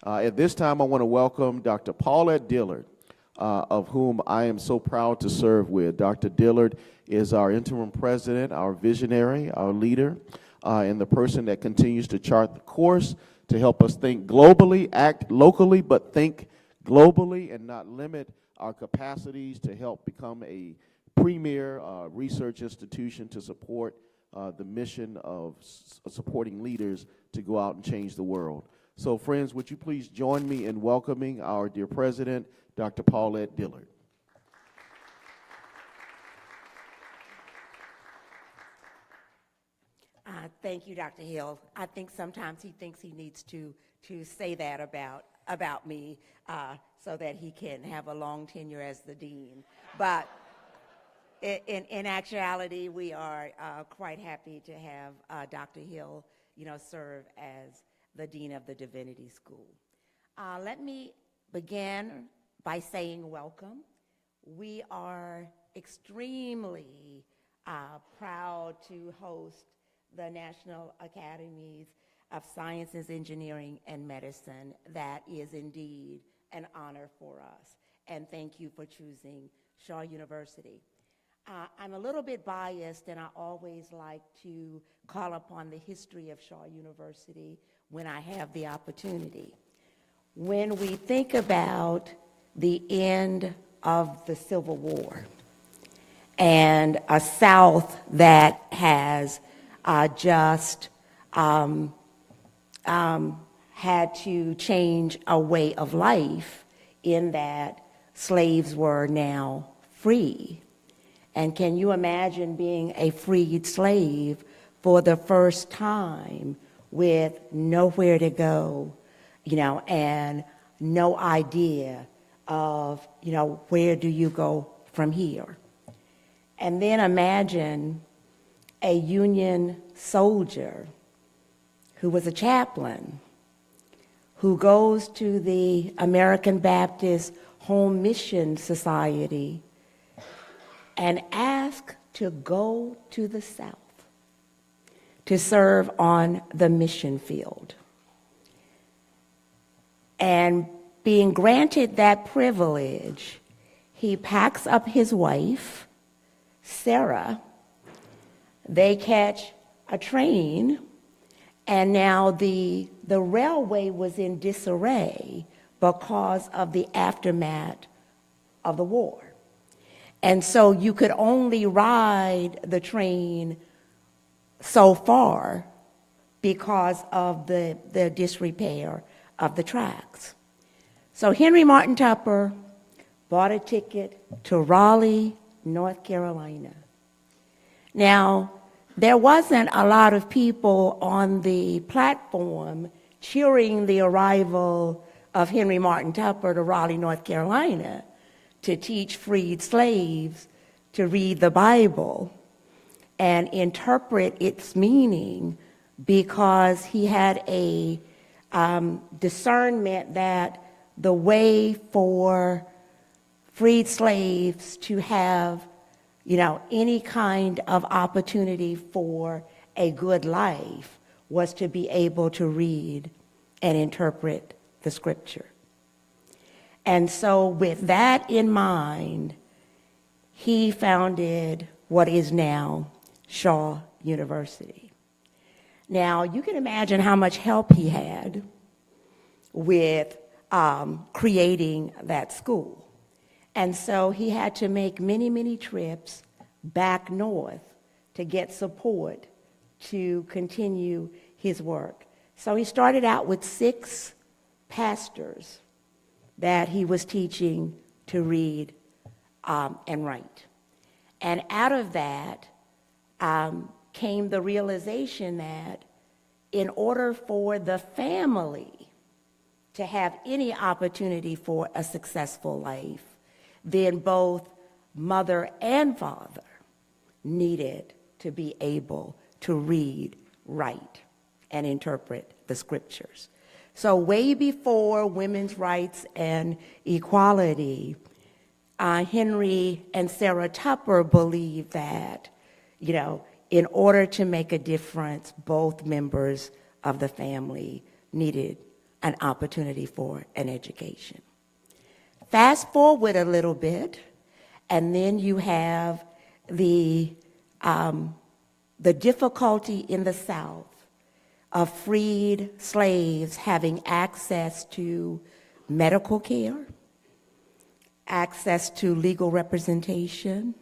At this time, I want to welcome Dr. Paulette Dillard, of whom I am so proud to serve with. Dr. Dillard is our interim president, our visionary, our leader, and the person that continues to chart the course to help us think globally, act locally, but think globally and not limit our capacities to help become a premier research institution to support the mission of supporting leaders to go out and change the world. So, friends, would you please join me in welcoming our dear president, Dr. Paulette Dillard. Thank you, Dr. Hill. I think sometimes he thinks he needs to say that about me so that he can have a long tenure as the dean. But in actuality, we are quite happy to have Dr. Hill, serve as the Dean of the Divinity School. Let me begin by saying welcome. We are extremely proud to host the National Academies of Sciences, Engineering, and Medicine. That is indeed an honor for us. And thank you for choosing Shaw University. I'm a little bit biased, and I always like to call upon the history of Shaw University when I have the opportunity. When we think about the end of the Civil War and a South that has just had to change a way of life in that slaves were now free. And can you imagine being a freed slave for the first time with nowhere to go, and no idea of, where do you go from here? And then imagine a Union soldier who was a chaplain, who goes to the American Baptist Home Mission Society and asks to go to the South to serve on the mission field. And being granted that privilege, he packs up his wife, Sarah. They catch a train, and now the railway was in disarray because of the aftermath of the war. And so you could only ride the train so far because of the disrepair of the tracks. So Henry Martin Tupper bought a ticket to Raleigh, North Carolina. Now, there wasn't a lot of people on the platform cheering the arrival of Henry Martin Tupper to Raleigh, North Carolina, to teach freed slaves to read the Bible and interpret its meaning, because he had a discernment that the way for freed slaves to have, any kind of opportunity for a good life was to be able to read and interpret the scripture. And so with that in mind, he founded what is now Shaw University. Now, you can imagine how much help he had with creating that school. And so he had to make many, many trips back north to get support to continue his work. So he started out with 6 pastors that he was teaching to read and write. And out of that came the realization that in order for the family to have any opportunity for a successful life, then both mother and father needed to be able to read, write, and interpret the scriptures. So way before women's rights and equality, Henry and Sarah Tupper believed that, in order to make a difference, both members of the family needed an opportunity for an education. Fast forward a little bit, and then you have the difficulty in the South of freed slaves having access to medical care, access to legal representation,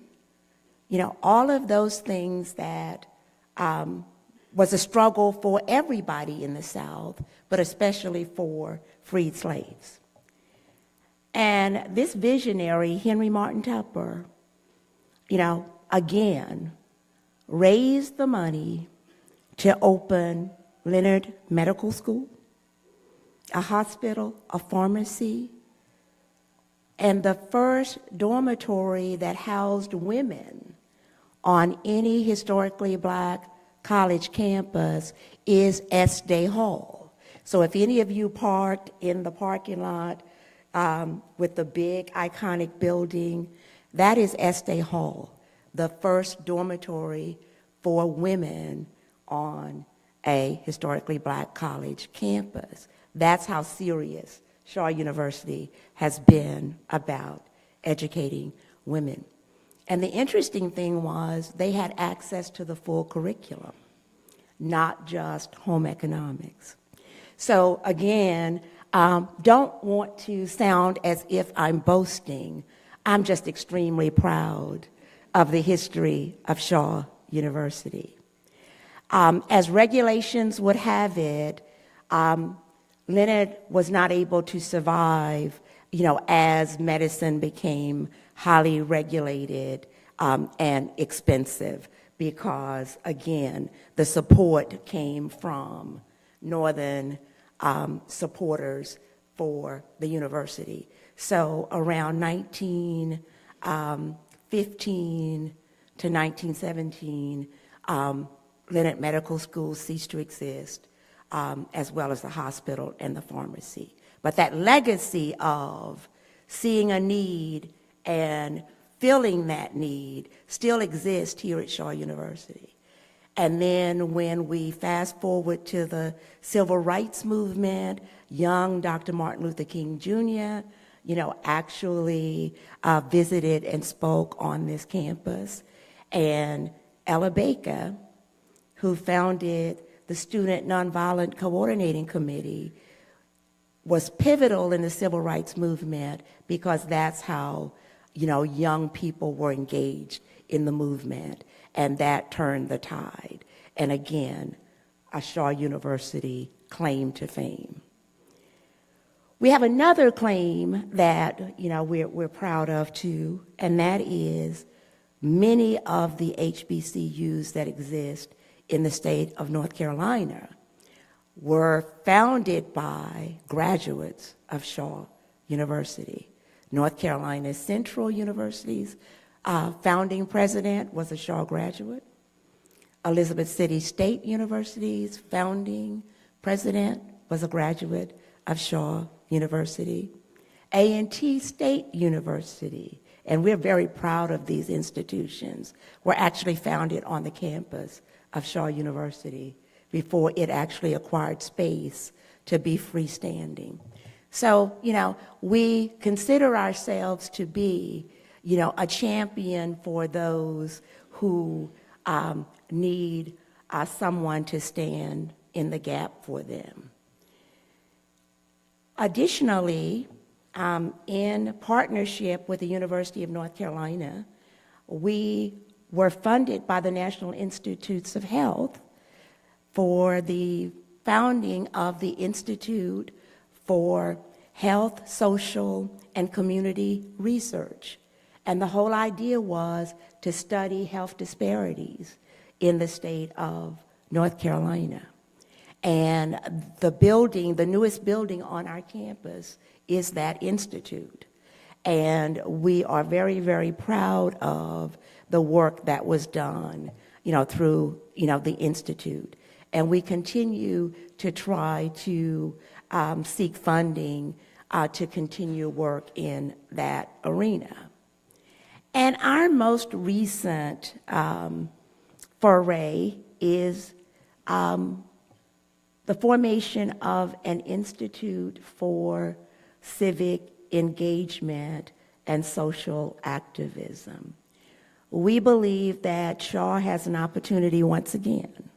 all of those things that was a struggle for everybody in the South, but especially for freed slaves. And this visionary, Henry Martin Tupper, again, raised the money to open Leonard Medical School, a hospital, a pharmacy, and the first dormitory that housed women on any historically Black college campus is Estee Hall. So if any of you parked in the parking lot with the big iconic building, that is Estee Hall, the first dormitory for women on a historically Black college campus. That's how serious Shaw University has been about educating women. And the interesting thing was they had access to the full curriculum, not just home economics. So again, don't want to sound as if I'm boasting. I'm just extremely proud of the history of Shaw University. As regulations would have it, Leonard was not able to survive, as medicine became highly regulated and expensive because, again, the support came from Northern supporters for the university. So around 1915 to 1917, Leonard Medical School ceased to exist, as well as the hospital and the pharmacy. But that legacy of seeing a need and filling that need still exists here at Shaw University. And then when we fast forward to the civil rights movement, young Dr. Martin Luther King Jr., actually visited and spoke on this campus. And Ella Baker, who founded the Student Nonviolent Coordinating Committee, was pivotal in the civil rights movement because that's how, young people were engaged in the movement, and that turned the tide. And again, a Shaw University claim to fame. We have another claim that, we're proud of too, and that is many of the HBCUs that exist in the state of North Carolina were founded by graduates of Shaw University. North Carolina Central University's founding president was a Shaw graduate. Elizabeth City State University's founding president was a graduate of Shaw University. A&T State University, and we're very proud of these institutions, were actually founded on the campus of Shaw University before it actually acquired space to be freestanding. So, we consider ourselves to be, a champion for those who need someone to stand in the gap for them. Additionally, in partnership with the University of North Carolina, we were funded by the National Institutes of Health for the founding of the Institute for Health, Social, and Community Research. And the whole idea was to study health disparities in the state of North Carolina. And the building, the newest building on our campus, is that institute. And we are very, very proud of the work that was done, through, the institute. And we continue to try to seek funding to continue work in that arena. And our most recent foray is the formation of an institute for civic engagement and social activism. We believe that Shaw has an opportunity once again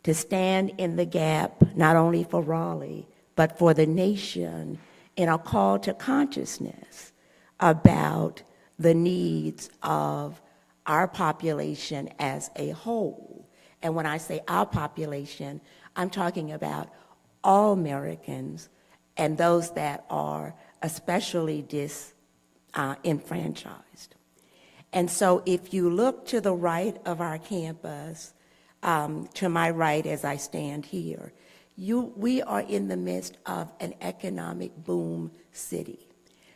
to stand in the gap, not only for Raleigh, but for the nation, in a call to consciousness about the needs of our population as a whole. And when I say our population, I'm talking about all Americans and those that are especially disenfranchised. And so if you look to the right of our campus, to my right as I stand here, we are in the midst of an economic boom city.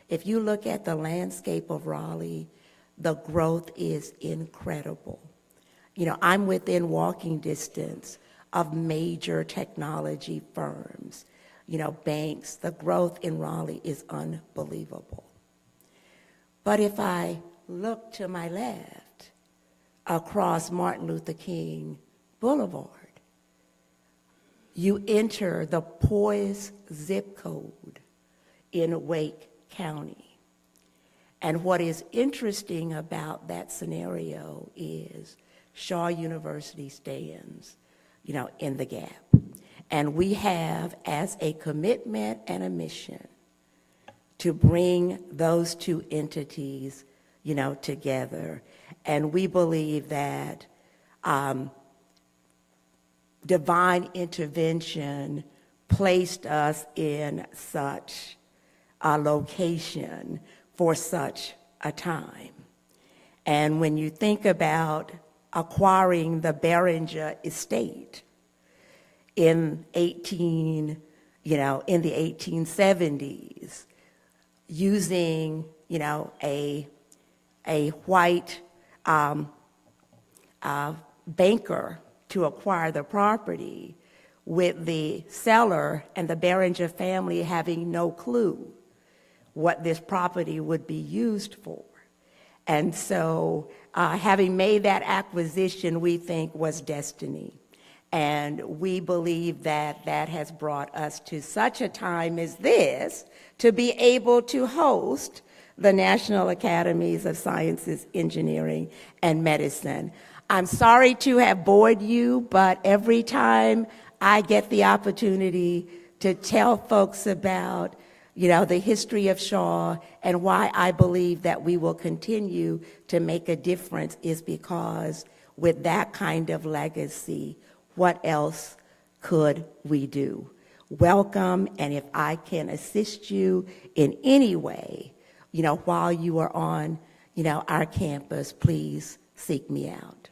If you look at the landscape of Raleigh, the growth is incredible. You know, I'm within walking distance of major technology firms, you know, banks. The growth in Raleigh is unbelievable. But if I look to my left, across Martin Luther King Boulevard, you enter the Poise zip code in Wake County. And what is interesting about that scenario is Shaw University stands, you know, in the gap. And we have as a commitment and a mission to bring those two entities, you know, together. And we believe that divine intervention placed us in such a location for such a time. And when you think about acquiring the Barringer estate in the 1870s, using, you know, a white banker to acquire the property, with the seller and the Barringer family having no clue what this property would be used for. And so having made that acquisition, we think was destiny. And we believe that that has brought us to such a time as this to be able to host the National Academies of Sciences, Engineering, and Medicine. I'm sorry to have bored you, but every time I get the opportunity to tell folks about, you know, the history of Shaw and why I believe that we will continue to make a difference is because with that kind of legacy, what else could we do? Welcome, and if I can assist you in any way, you know, while you are on, you know, our campus, please seek me out.